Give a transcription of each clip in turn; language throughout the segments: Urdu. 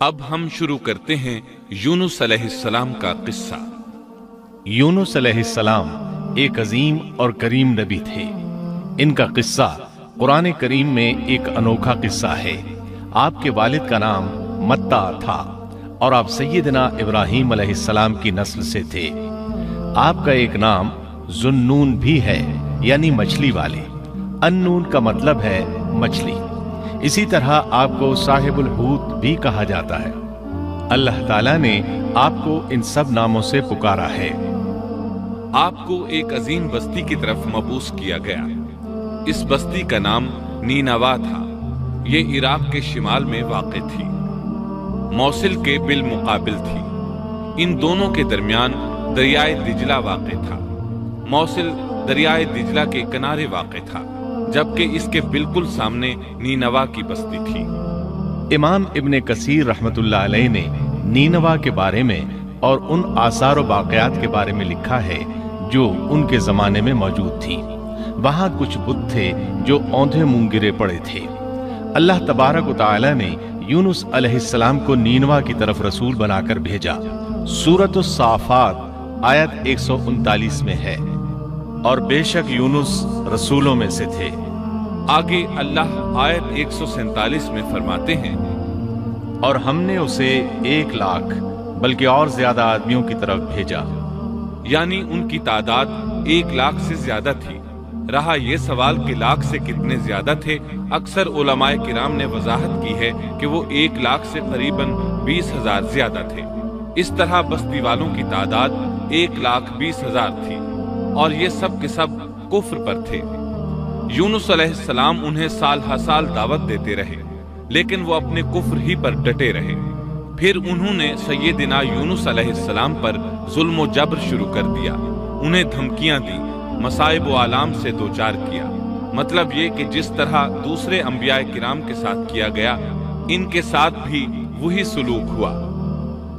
اب ہم شروع کرتے ہیں یونس علیہ السلام کا قصہ۔ یونس علیہ السلام ایک عظیم اور کریم نبی تھے۔ ان کا قصہ قرآن کریم میں ایک انوکھا قصہ ہے۔ آپ کے والد کا نام متع تھا اور آپ سیدنا ابراہیم علیہ السلام کی نسل سے تھے۔ آپ کا ایک نام ذُو-النُّون بھی ہے، یعنی مچھلی والے۔ ان-نون کا مطلب ہے مچھلی۔ اسی طرح آپ کو صاحب الحوت بھی کہا جاتا ہے۔ اللہ تعالیٰ نے آپ کو ان سب ناموں سے پکارا ہے۔ آپ کو ایک عظیم بستی کی طرف مبعوث کیا گیا۔ اس بستی کا نام نینوا تھا۔ یہ عراق کے شمال میں واقع تھی، موصل کے بالمقابل تھی۔ ان دونوں کے درمیان دریائے دجلہ واقع تھا۔ موصل دریائے دجلہ کے کنارے واقع تھا، جبکہ اس کے بالکل سامنے نینوا کی بستی تھی۔ امام ابن کثیر رحمت اللہ علیہ نے نینوا کے بارے میں اور ان آثار و باقیات کے بارے میں لکھا ہے جو ان کے زمانے میں موجود تھی۔ وہاں کچھ بت تھے جو اوندھے منہ گرے پڑے تھے۔ اللہ تبارک و تعالی نے یونس علیہ السلام کو نینوا کی طرف رسول بنا کر بھیجا۔ سورۃ الصافات آیت 139 میں ہے، اور بے شک یونس رسولوں میں سے تھے۔ آگے اللہ آیت 147 میں فرماتے ہیں، اور ہم نے اسے 1,00,000 بلکہ اور زیادہ آدمیوں کی طرف بھیجا۔ یعنی ان کی تعداد 1,00,000 سے زیادہ تھی۔ رہا یہ سوال کہ لاکھ سے کتنے زیادہ تھے، اکثر علماء کرام نے وضاحت کی ہے کہ وہ 1,00,000 سے قریباً 20,000 زیادہ تھے۔ اس طرح بستی والوں کی تعداد 1,20,000 تھی، اور یہ سب کے سب کفر پر تھے۔ یونس علیہ السلام انہیں سال ہر سال دعوت دیتے رہے، لیکن وہ اپنے کفر ہی پر ڈٹے رہے۔ پھر انہوں نے سیدنا یونس علیہ السلام پر ظلم و جبر شروع کر دیا، انہیں دھمکیاں دی، مصائب و آلام سے دوچار کیا۔ مطلب یہ کہ جس طرح دوسرے انبیاء کرام کے ساتھ کیا گیا، ان کے ساتھ بھی وہی سلوک ہوا۔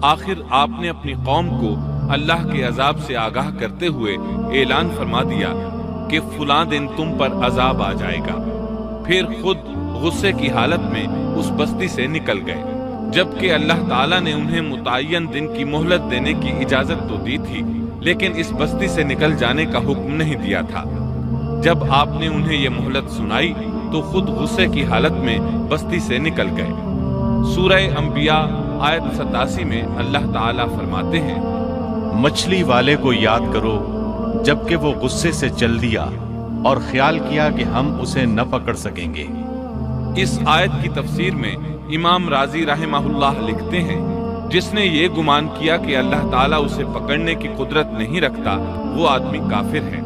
آخر آپ نے اپنی قوم کو اللہ کے عذاب سے آگاہ کرتے ہوئے اعلان فرما دیا کہ فلاں دن تم پر عذاب آ جائے گا۔ پھر خود غصے کی حالت میں اس بستی سے نکل گئے، جبکہ اللہ تعالیٰ نے انہیں متعین دن کی مہلت دینے کی اجازت تو دی تھی، لیکن اس بستی سے نکل جانے کا حکم نہیں دیا تھا۔ جب آپ نے انہیں یہ مہلت سنائی تو خود غصے کی حالت میں بستی سے نکل گئے۔ سورہ انبیاء آیت 87 میں اللہ تعالیٰ فرماتے ہیں، مچھلی والے کو یاد کرو جبکہ وہ غصے سے چل دیا اور خیال کیا کہ ہم اسے نہ پکڑ سکیں گے۔ اس آیت کی تفسیر میں امام رازی رحمہ اللہ لکھتے ہیں، جس نے یہ گمان کیا کہ اللہ تعالیٰ اسے پکڑنے کی قدرت نہیں رکھتا، وہ آدمی کافر ہے۔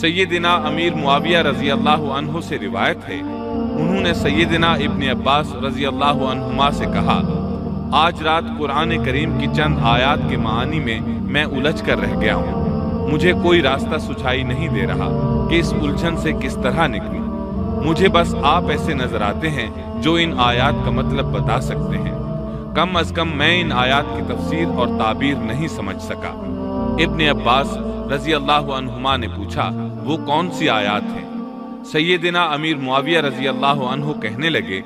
سیدنا امیر معاویہ رضی اللہ عنہ سے روایت ہے، انہوں نے سیدنا ابن عباس رضی اللہ عنہما سے کہا، آج رات قرآن کریم کی چند آیات کے معانی میں میں الجھ کر رہ گیا ہوں۔ مجھے کوئی راستہ سجھائی نہیں دے رہا کہ اس الجھن سے کس طرح نکلوں۔ مجھے بس آپ ایسے نظر آتے ہیں جو ان آیات کا مطلب بتا سکتے ہیں۔ کم از کم میں ان آیات کی تفسیر اور تعبیر نہیں سمجھ سکا۔ ابن عباس رضی اللہ عنہما نے پوچھا، وہ کون سی آیات ہیں؟ سیدنا امیر معاویہ رضی اللہ عنہ کہنے لگے،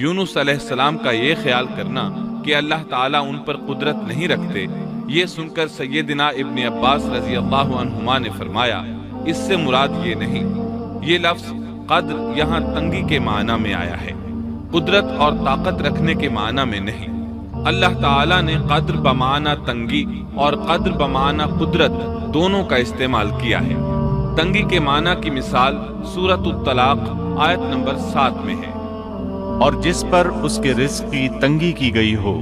یونس علیہ السلام کا یہ خیال کرنا کہ اللہ تعالیٰ ان پر قدرت نہیں رکھتے۔ یہ سن کر سیدنا ابن عباس رضی اللہ عنہما نے فرمایا، اس سے مراد یہ نہیں۔ یہ لفظ قدر یہاں تنگی کے معنی میں آیا ہے، قدرت اور طاقت رکھنے کے معنی میں نہیں۔ اللہ تعالیٰ نے قدر بمعنی تنگی اور قدر بمعنی قدرت دونوں کا استعمال کیا ہے۔ تنگی کے معنی کی مثال سورۃ الطلاق آیت نمبر 7 میں ہے، اور جس پر اس کے رزق کی تنگی کی گئی ہو،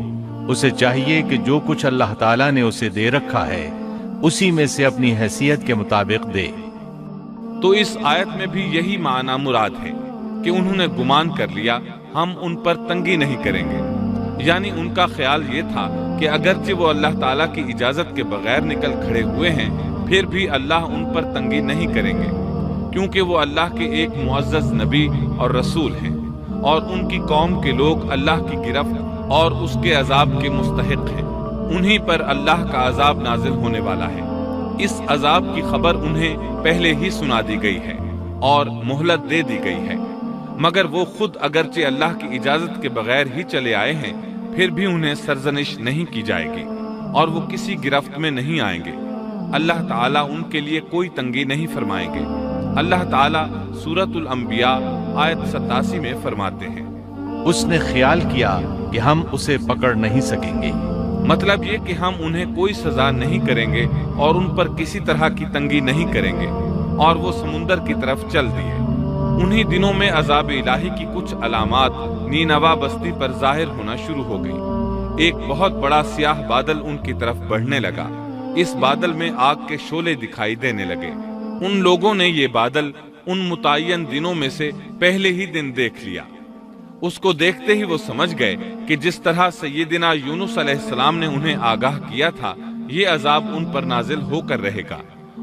اسے چاہیے کہ جو کچھ اللہ تعالیٰ نے اسے دے رکھا ہے اسی میں سے اپنی حیثیت کے مطابق دے۔ تو اس آیت میں بھی یہی معنی مراد ہے کہ انہوں نے گمان کر لیا ہم ان پر تنگی نہیں کریں گے، یعنی ان کا خیال یہ تھا کہ اگرچہ وہ اللہ تعالیٰ کی اجازت کے بغیر نکل کھڑے ہوئے ہیں، پھر بھی اللہ ان پر تنگی نہیں کریں گے، کیونکہ وہ اللہ کے ایک معزز نبی اور رسول ہیں، اور ان کی قوم کے لوگ اللہ کی گرفت اور اس کے عذاب کے مستحق ہیں۔ انہی پر اللہ کا عذاب نازل ہونے والا ہے۔ اس عذاب کی خبر انہیں پہلے ہی سنا دی گئی ہے اور مہلت دے دی گئی ہے، مگر وہ خود اگرچہ اللہ کی اجازت کے بغیر ہی چلے آئے ہیں، پھر بھی انہیں سرزنش نہیں کی جائے گی اور وہ کسی گرفت میں نہیں آئیں گے۔ اللہ تعالیٰ ان کے لیے کوئی تنگی نہیں فرمائیں گے۔ اللہ تعالیٰ سورۃ الانبیاء آیت 87 میں فرماتے ہیں، اس نے خیال کیا کہ ہم اسے پکڑ نہیں سکیں گے۔ مطلب یہ کہ ہم انہیں کوئی سزا نہیں کریں گے اور ان پر کسی طرح کی تنگی نہیں کریں گے، اور وہ سمندر کی طرف چل دیے۔ انہی دنوں میں عذاب الہی کی کچھ علامات نینوا بستی پر ظاہر ہونا شروع ہو گئی۔ ایک بہت بڑا سیاہ بادل ان کی طرف بڑھنے لگا۔ اس بادل میں آگ کے شعلے دکھائی دینے لگے۔ ان لوگوں نے یہ بادل ان متعین دنوں میں سے پہلے ہی دن دیکھ لیا۔ اس کو دیکھتے ہی وہ سمجھ گئے کہ جس طرح سیدنا یونس علیہ السلام نے انہیں آگاہ کیا تھا، یہ عذاب ان پر نازل ہو کر رہے گا،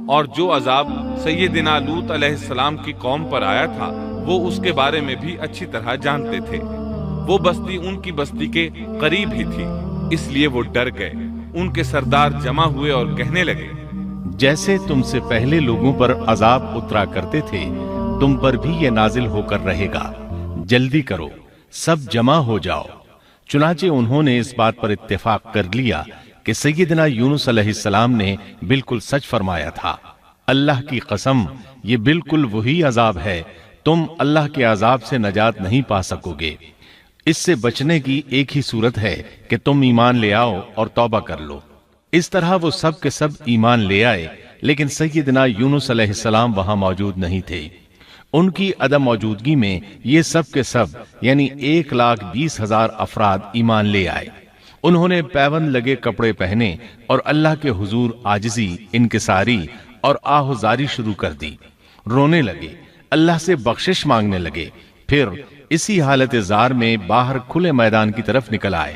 اور جو عذاب سیدنا لوط علیہ السلام کی قوم پر آیا تھا وہ اس کے بارے میں بھی اچھی طرح جانتے تھے۔ وہ بستی ان کی بستی کے قریب ہی تھی، اس لیے وہ ڈر گئے۔ ان کے سردار جمع ہوئے اور کہنے لگے، جیسے تم سے پہلے لوگوں پر عذاب اترا کرتے تھے، تم پر بھی یہ نازل ہو کر رہے گا، جلدی کرو، سب جمع ہو جاؤ۔ چنانچہ انہوں نے اس بات پر اتفاق کر لیا کہ سیدنا یونس علیہ السلام نے بالکل سچ فرمایا تھا۔ اللہ کی قسم، یہ بالکل وہی عذاب ہے، تم اللہ کے عذاب سے نجات نہیں پا سکو گے۔ اس سے بچنے کی ایک ہی صورت ہے کہ تم ایمان لے آؤ اور توبہ کر لو۔ اس طرح وہ سب کے سب ایمان لے آئے، لیکن سیدنا یونس علیہ السلام وہاں موجود نہیں تھے۔ ان کی عدم موجودگی میں یہ سب کے سب یعنی 1,20,000 افراد ایمان لے آئے۔ انہوں نے پیوند لگے کپڑے پہنے اور اللہ کے حضور عاجزی، انکساری اور آہوزاری شروع کر دی۔ رونے لگے، اللہ سے بخشش مانگنے لگے، پھر اسی حالت زار میں باہر کھلے میدان کی طرف نکل آئے۔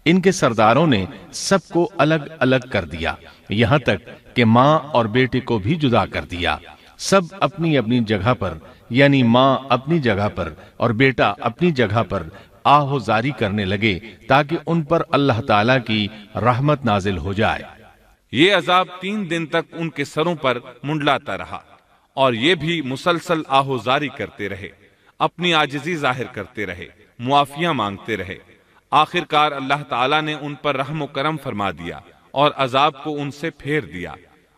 ان کے سرداروں نے سب کو الگ الگ کر دیا، یہاں تک کہ ماں اور بیٹے کو بھی جدا کر دیا۔ سب اپنی اپنی جگہ پر یعنی ماں اپنی جگہ پر اور بیٹا اپنی جگہ پر آہوزاری کرنے لگے تاکہ ان پر اللہ تعالیٰ کی رحمت نازل ہو جائے۔ یہ عذاب 3 دن تک ان کے سروں پر منڈلاتا رہا، اور یہ بھی مسلسل آہوزاری کرتے رہے، اپنی عاجزی ظاہر کرتے رہے، معافیاں مانگتے رہے۔ آخر کار اللہ تعالیٰ نے ان پر رحم و کرم فرما دیا اور عذاب کو ان سے پھیر دیا۔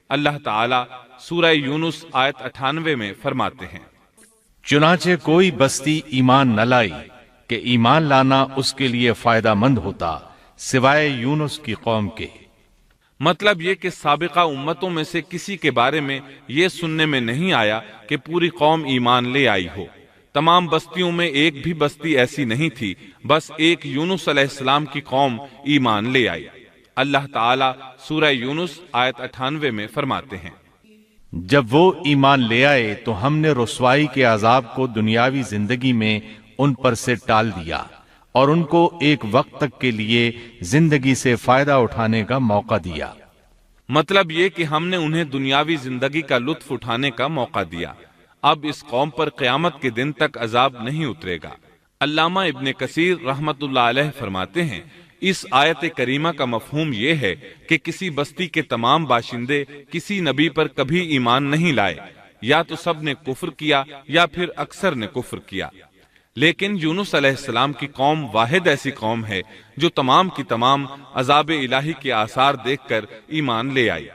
اللہ تعالیٰ سورہ یونس آیت 98 میں فرماتے ہیں، چنانچہ کوئی بستی ایمان نہ لائی کہ ایمان لانا اس کے لیے فائدہ مند ہوتا سوائے یونس کی قوم کے۔ مطلب یہ کہ سابقہ امتوں میں سے کسی کے بارے میں یہ سننے میں نہیں آیا کہ پوری قوم ایمان لے آئی ہو۔ تمام بستیوں میں ایک بھی بستی ایسی نہیں تھی، بس ایک یونس علیہ السلام کی قوم ایمان لے آئی۔ اللہ تعالیٰ سورہ یونس آیت 98 میں فرماتے ہیں، جب وہ ایمان لے آئے تو ہم نے رسوائی کے عذاب کو دنیاوی زندگی میں ان پر سے ٹال دیا اور ان کو ایک وقت تک کے لیے زندگی سے فائدہ اٹھانے کا موقع دیا۔ مطلب یہ کہ ہم نے انہیں دنیاوی زندگی کا لطف اٹھانے کا موقع دیا۔ اب اس قوم پر قیامت کے دن تک عذاب نہیں اترے گا۔ علامہ ابن کثیر رحمت اللہ علیہ فرماتے ہیں، اس آیت کریمہ کا مفہوم یہ ہے کہ کسی بستی کے تمام باشندے کسی نبی پر کبھی ایمان نہیں لائے، یا تو سب نے کفر کیا یا پھر اکثر نے کفر کیا۔ لیکن یونس علیہ السلام کی قوم واحد ایسی قوم ہے جو تمام کی تمام عذاب الہی کے آثار دیکھ کر ایمان لے آئی۔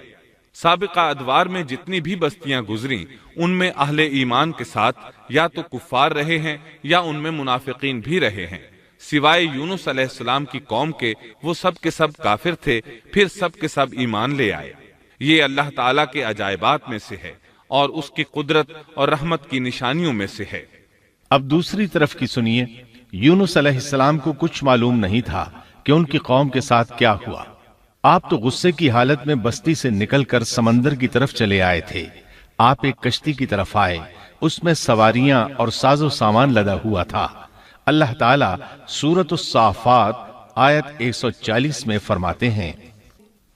سابقہ ادوار میں جتنی بھی بستیاں گزریں ان میں اہل ایمان کے ساتھ یا تو کفار رہے ہیں یا ان میں منافقین بھی رہے ہیں۔ سوائے یونس علیہ السلام کی قوم کے وہ سب کے سب کافر تھے، پھر سب کے سب ایمان لے آئے۔ یہ اللہ تعالیٰ کے عجائبات میں سے ہے اور اس کی قدرت اور رحمت کی نشانیوں میں سے ہے۔ اب دوسری طرف کی سنیے، یونس علیہ السلام کو کچھ معلوم نہیں تھا کہ ان کی قوم کے ساتھ کیا ہوا۔ آپ تو غصے کی حالت میں بستی سے نکل کر سمندر کی طرف چلے آئے تھے۔ آپ ایک کشتی کی طرف آئے، اس میں سواریاں اور ساز و سامان لدا ہوا تھا۔ اللہ تعالیٰ سورۃ الصافات آیت 140 میں فرماتے ہیں،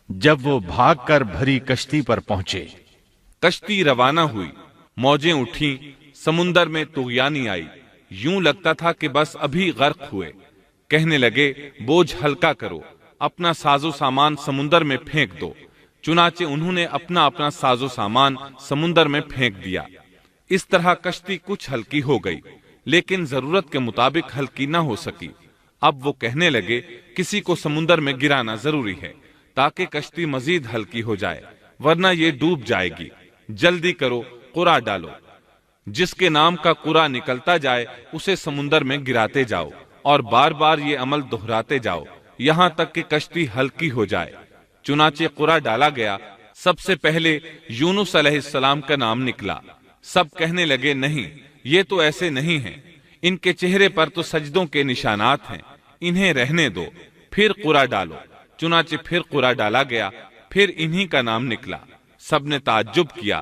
جب وہ بھاگ کر بھری کشتی پر پہنچے، کشتی روانہ ہوئی، موجیں اٹھیں، سمندر میں طغیانی آئی، یوں لگتا تھا کہ بس ابھی غرق ہوئے۔ کہنے لگے، بوجھ ہلکا کرو، اپنا ساز و سامان سمندر میں پھینک دو۔ چنانچہ انہوں نے اپنا اپنا ساز و سامان سمندر میں پھینک دیا۔ اس طرح کشتی کچھ ہلکی ہو گئی، لیکن ضرورت کے مطابق ہلکی نہ ہو سکی۔ اب وہ کہنے لگے کسی کو سمندر میں گرانا ضروری ہے تاکہ کشتی مزید ہلکی ہو جائے، ورنہ یہ ڈوب جائے گی۔ جلدی کرو، قرعہ ڈالو۔ جس کے نام کا قرعہ نکلتا جائے اسے سمندر میں گراتے جاؤ اور بار بار یہ عمل دہراتے جاؤ یہاں تک کہ کشتی ہلکی ہو جائے۔ چنانچہ قرعہ ڈالا گیا۔ سب سے پہلے یونس علیہ السلام کا نام نکلا۔ سب کہنے لگے نہیں، یہ تو ایسے نہیں ہیں، ان کے چہرے پر تو سجدوں کے نشانات ہیں، انہیں رہنے دو، پھر قرعہ ڈالو۔ چنانچہ پھر قرعہ ڈالا گیا، پھر انہی کا نام نکلا۔ سب نے تعجب کیا۔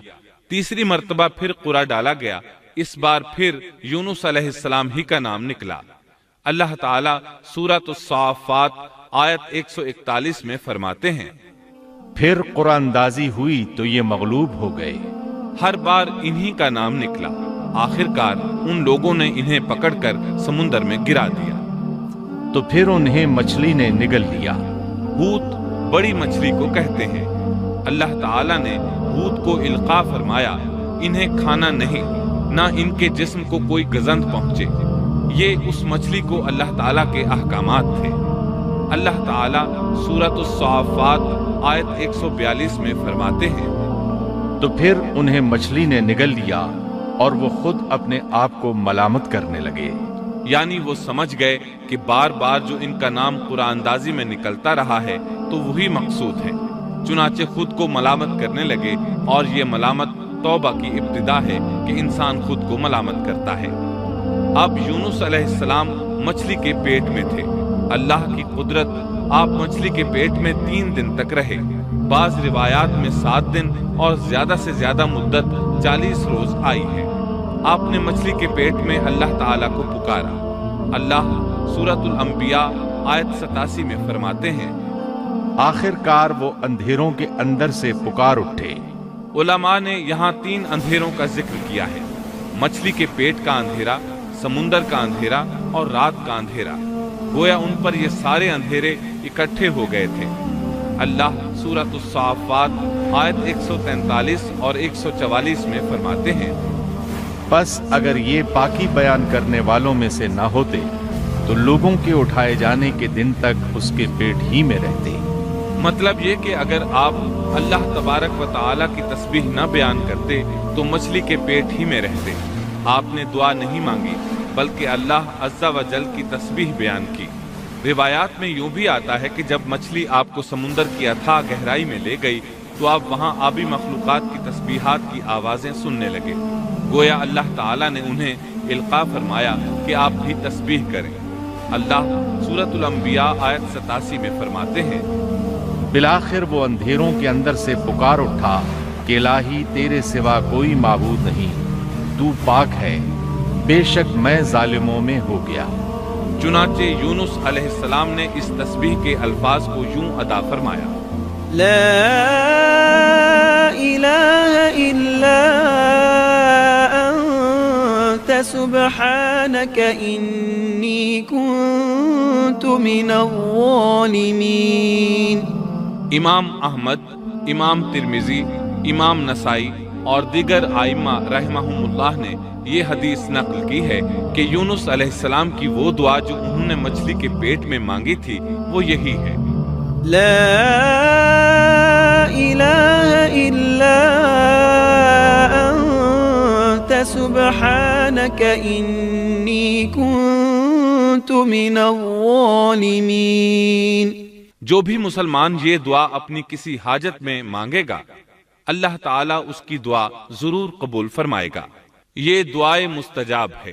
تیسری مرتبہ پھر قرعہ ڈالا گیا، اس بار پھر یونس علیہ السلام ہی کا نام نکلا۔ اللہ تعالیٰ سورۃ الصافات آیت 141 میں فرماتے ہیں، پھر قرآن اندازی ہوئی تو یہ مغلوب ہو گئے۔ ہر بار انہی کا نام نکلا۔ آخرکار ان لوگوں نے انہیں پکڑ کر سمندر میں گرا دیا۔ تو پھر انہیں مچھلی نے نگل لیا۔ حوت بڑی مچھلی کو کہتے ہیں۔ اللہ تعالیٰ نے حوت کو القاء فرمایا، انہیں کھانا نہیں، نہ ان کے جسم کو کوئی گزند پہنچے۔ یہ اس مچھلی کو اللہ تعالیٰ کے احکامات تھے۔ اللہ تعالیٰ سورۃ الصافات آیت 142 میں فرماتے ہیں، تو پھر انہیں مچھلی نے نگل لیا اور وہ خود اپنے آپ کو ملامت کرنے لگے۔ یعنی وہ سمجھ گئے کہ بار بار جو ان کا نام قرآن اندازی میں نکلتا رہا ہے تو وہی مقصود ہے، چنانچہ خود کو ملامت کرنے لگے، اور یہ ملامت توبہ کی ابتدا ہے کہ انسان خود کو ملامت کرتا ہے۔ اب یونس علیہ السلام مچھلی کے پیٹ میں تھے۔ اللہ کی قدرت، آپ مچھلی کے پیٹ میں 3 دن تک رہے۔ بعض روایات میں 7 دن اور زیادہ سے زیادہ مدت 40 روز آئی ہے۔ آپ نے مچھلی کے پیٹ میں اللہ تعالیٰ کو پکارا۔ اللہ سورۃ الانبیاء آیت 87 میں فرماتے ہیں، آخر کار وہ اندھیروں کے اندر سے پکار اٹھے۔ علماء نے یہاں 3 اندھیروں کا ذکر کیا ہے، مچھلی کے پیٹ کا اندھیرا، سمندر کا اندھیرا اور رات کا اندھیرا۔ گویا ان پر یہ سارے اندھیرے اکٹھے ہو گئے تھے۔ اللہ سورۃ الصافات آیت 143 اور 144 میں فرماتے ہیں، پس اگر یہ پاکی بیان کرنے والوں میں سے نہ ہوتے تو لوگوں کے اٹھائے جانے کے دن تک اس کے پیٹ ہی میں رہتے۔ مطلب یہ کہ اگر آپ اللہ تبارک و تعالیٰ کی تسبیح نہ بیان کرتے تو مچھلی کے پیٹ ہی میں رہتے۔ آپ نے دعا نہیں مانگی بلکہ اللہ عز و جل کی تسبیح بیان کی۔ روایات میں یوں بھی آتا ہے کہ جب مچھلی آپ کو سمندر کی اتھاہ گہرائی میں لے گئی تو آپ وہاں آبی مخلوقات کی تسبیحات کی آوازیں سننے لگے۔ گویا اللہ تعالیٰ نے انہیں القاء فرمایا کہ آپ بھی تسبیح کریں۔ اللہ سورۃ الانبیاء آیت 87 میں فرماتے ہیں، بالآخر وہ اندھیروں کے اندر سے پکار اٹھا کہ الہی تیرے سوا کوئی معبود نہیں، تو پاک ہے، بے شک میں ظالموں میں ہو گیا۔ چنانچہ یونس علیہ السلام نے اس تسبیح کے الفاظ کو یوں ادا فرمایا، لا الہ الا انت سبحانک انی کنت من الظالمین۔ امام احمد، امام ترمذی، امام نسائی اور دیگر ائمہ رحمہم اللہ نے یہ حدیث نقل کی ہے کہ یونس علیہ السلام کی وہ دعا جو انہوں نے مچھلی کے پیٹ میں مانگی تھی وہ یہی ہے، لا الہ الا انت سبحانک انی کنت من الظالمین۔ جو بھی مسلمان یہ دعا اپنی کسی حاجت میں مانگے گا اللہ تعالیٰ اس کی دعا ضرور قبول فرمائے گا۔ یہ دعائے مستجاب ہے،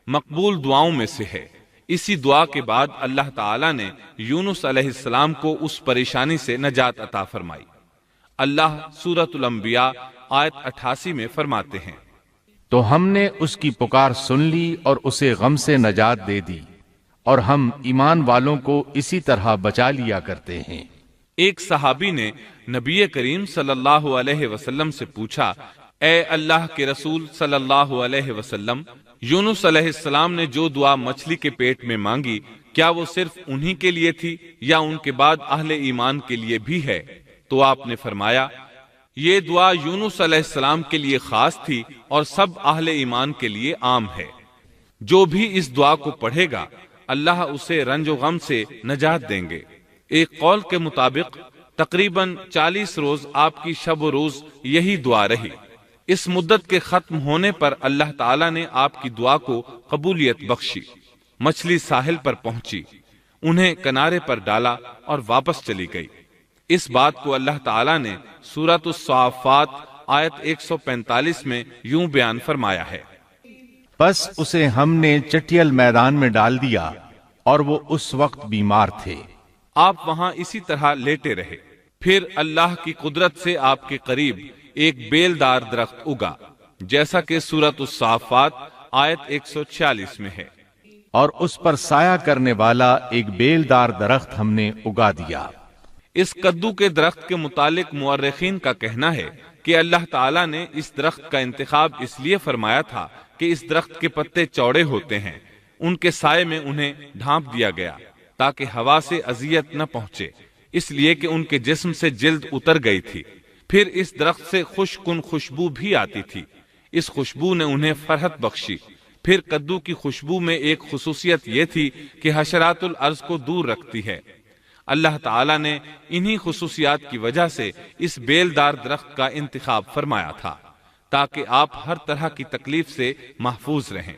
مقبول دعاؤں میں سے ہے۔ اسی دعا کے بعد اللہ تعالیٰ نے یونس علیہ السلام کو اس پریشانی سے نجات عطا فرمائی۔ اللہ سورۃ الانبیاء آیت 88 میں فرماتے ہیں، تو ہم نے اس کی پکار سن لی اور اسے غم سے نجات دے دی، اور ہم ایمان والوں کو اسی طرح بچا لیا کرتے ہیں۔ ایک صحابی نے نبی کریم صلی اللہ علیہ وسلم سے پوچھا، اے اللہ کے رسول صلی اللہ علیہ وسلم، یونس علیہ السلام نے جو دعا مچھلی کے پیٹ میں مانگی کیا وہ صرف انہی کے لیے تھی یا ان کے بعد اہل ایمان کے لیے بھی ہے؟ تو آپ نے فرمایا، یہ دعا یونس علیہ السلام کے لیے خاص تھی اور سب اہل ایمان کے لیے عام ہے۔ جو بھی اس دعا کو پڑھے گا اللہ اسے رنج و غم سے نجات دیں گے۔ ایک قول کے مطابق تقریباً 40 روز آپ کی شب و روز یہی دعا رہی۔ اس مدت کے ختم ہونے پر اللہ تعالیٰ نے آپ کی دعا کو قبولیت بخشی۔ مچھلی ساحل پر پہنچی، انہیں کنارے پر ڈالا اور واپس چلی گئی۔ اس بات کو اللہ تعالیٰ نے سورۃ الصافات آیت 145 میں یوں بیان فرمایا ہے، بس اسے ہم نے چٹیل میدان میں ڈال دیا اور وہ اس وقت بیمار تھے۔ آپ وہاں اسی طرح لیٹے رہے، پھر اللہ کی قدرت سے آپ کے قریب ایک بیلدار درخت اگا، جیسا کہ سورۃ الصافات آیت 146 میں ہے، اور اس پر سایہ کرنے والا ایک بیلدار درخت ہم نے اگا دیا۔ اس کدو کے درخت کے متعلق مورخین کا کہنا ہے کہ اللہ تعالیٰ نے اس درخت کا انتخاب اس لیے فرمایا تھا کہ اس درخت کے پتے چوڑے ہوتے ہیں، ان کے سائے میں انہیں ڈھانپ دیا گیا تاکہ ہوا سے اذیت نہ پہنچے، اس لیے کہ ان کے جسم سے جلد اتر گئی تھی۔ پھر اس درخت سے خوشکن خوشبو بھی آتی تھی، اس خوشبو نے انہیں فرحت بخشی۔ پھر کدو کی خوشبو میں ایک خصوصیت یہ تھی کہ حشرات الارض کو دور رکھتی ہے۔ اللہ تعالیٰ نے انہی خصوصیات کی وجہ سے اس بیلدار درخت کا انتخاب فرمایا تھا تاکہ آپ ہر طرح کی تکلیف سے محفوظ رہیں۔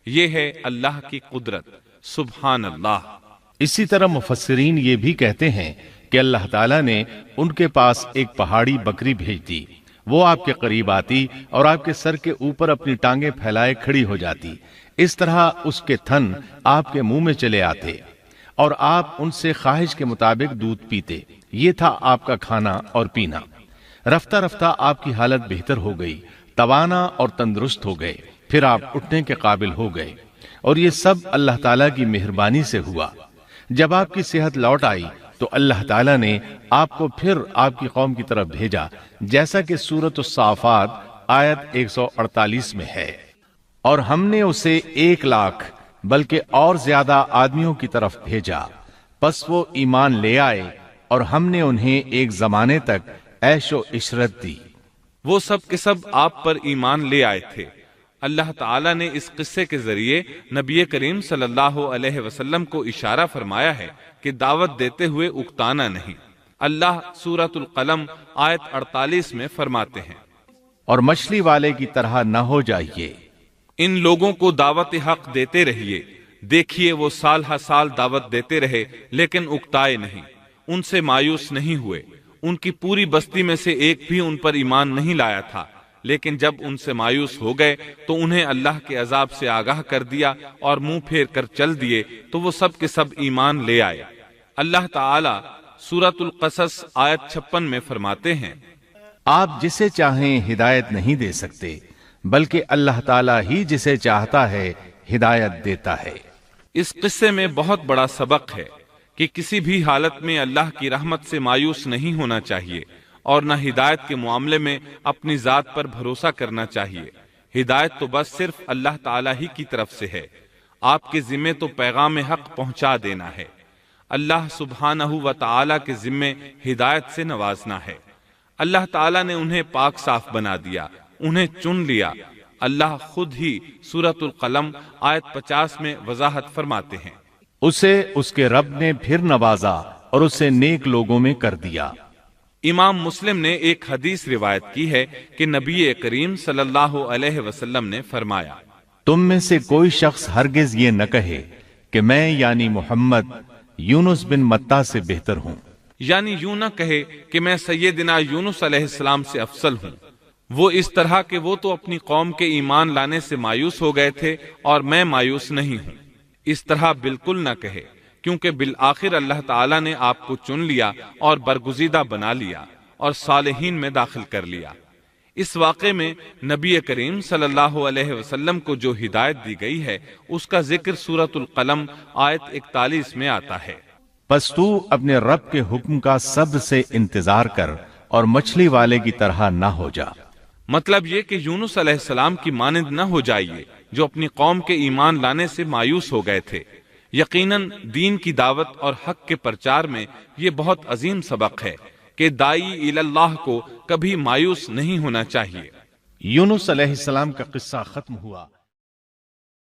یہ ہے اللہ کی قدرت، سبحان اللہ۔ اسی طرح مفسرین یہ بھی کہتے ہیں کہ اللہ تعالیٰ نے ان کے پاس ایک پہاڑی بکری بھیج دی، وہ آپ کے قریب آتی اور آپ کے سر کے اوپر اپنی ٹانگیں پھیلائے کھڑی ہو جاتی، اس طرح اس کے تھن آپ کے منہ میں چلے آتے اور آپ ان سے خواہش کے مطابق دودھ پیتے۔ یہ تھا آپ کا کھانا اور پینا۔ رفتہ رفتہ آپ کی حالت بہتر ہو گئی، توانا اور تندرست ہو گئے، پھر آپ اٹھنے کے قابل ہو گئے، اور یہ سب اللہ تعالیٰ کی مہربانی سے ہوا۔ جب آپ کی صحت لوٹ آئی تو اللہ تعالیٰ نے آپ کو پھر آپ کی قوم کی طرف بھیجا، جیسا کہ سورۃ الصافات آیت 148 میں ہے، اور ہم نے اسے 1,00,000 بلکہ اور زیادہ آدمیوں کی طرف بھیجا، پس وہ ایمان لے آئے اور ہم نے انہیں ایک زمانے تک عیش و عشرت دی۔ وہ سب کے سب آپ پر ایمان لے آئے تھے۔ اللہ تعالیٰ نے اس قصے کے ذریعے نبی کریم صلی اللہ علیہ وسلم کو اشارہ فرمایا ہے کہ دعوت دیتے ہوئے اکتانا نہیں۔ اللہ سورۃ القلم آیت 48 میں فرماتے ہیں، اور مچھلی والے کی طرح نہ ہو جائیے۔ ان لوگوں کو دعوت حق دیتے رہیے، دیکھیے وہ سال ہر سال دعوت دیتے رہے لیکن اکتائے نہیں، ان سے مایوس نہیں ہوئے۔ ان کی پوری بستی میں سے ایک بھی ان پر ایمان نہیں لایا تھا، لیکن جب ان سے مایوس ہو گئے تو انہیں اللہ کے عذاب سے آگاہ کر دیا اور منہ پھیر کر چل دیے تو وہ سب کے سب ایمان لے آئے۔ اللہ تعالی سورۃ القصص آیت 56 میں فرماتے ہیں، آپ جسے چاہیں ہدایت نہیں دے سکتے، بلکہ اللہ تعالیٰ ہی جسے چاہتا ہے ہدایت دیتا ہے۔ اس قصے میں بہت بڑا سبق ہے کہ کسی بھی حالت میں اللہ کی رحمت سے مایوس نہیں ہونا چاہیے اور نہ ہدایت کے معاملے میں اپنی ذات پر بھروسہ کرنا چاہیے۔ ہدایت تو بس صرف اللہ تعالیٰ ہی کی طرف سے ہے، آپ کے ذمے تو پیغام حق پہنچا دینا ہے۔ اللہ سبحانہ و تعالیٰ کے ذمے ہدایت سے نوازنا ہے۔ اللہ تعالیٰ نے انہیں پاک صاف بنا دیا، انہیں چن لیا۔ اللہ خود ہی سورۃ القلم آیت 50 میں وضاحت فرماتے ہیں، اسے اس کے رب نے پھر نوازا اور اسے نیک لوگوں میں کر دیا۔ امام مسلم نے ایک حدیث روایت کی ہے کہ نبی کریم صلی اللہ علیہ وسلم نے فرمایا، تم میں سے کوئی شخص ہرگز یہ نہ کہے کہ میں یعنی محمد یونس بن متیٰ سے بہتر ہوں، یعنی یوں نہ کہے کہ میں سیدنا یونس علیہ السلام سے افضل ہوں، وہ اس طرح کہ وہ تو اپنی قوم کے ایمان لانے سے مایوس ہو گئے تھے اور میں مایوس نہیں ہوں۔ اس طرح بالکل نہ کہے، کیونکہ بالآخر اللہ تعالیٰ نے آپ کو چن لیا اور برگزیدہ بنا لیا اور صالحین میں داخل کر لیا۔ اس واقعے میں نبی کریم صلی اللہ علیہ وسلم کو جو ہدایت دی گئی ہے اس کا ذکر سورۃ القلم آیت 41 میں آتا ہے، پس تو اپنے رب کے حکم کا صبر سے انتظار کر اور مچھلی والے کی طرح نہ ہو جا۔ مطلب یہ کہ یونس علیہ السلام کی مانند نہ ہو جائیے جو اپنی قوم کے ایمان لانے سے مایوس ہو گئے تھے۔ یقیناً دین کی دعوت اور حق کے پرچار میں یہ بہت عظیم سبق ہے کہ داعی اللہ کو کبھی مایوس نہیں ہونا چاہیے۔ یونس علیہ السلام کا قصہ ختم ہوا۔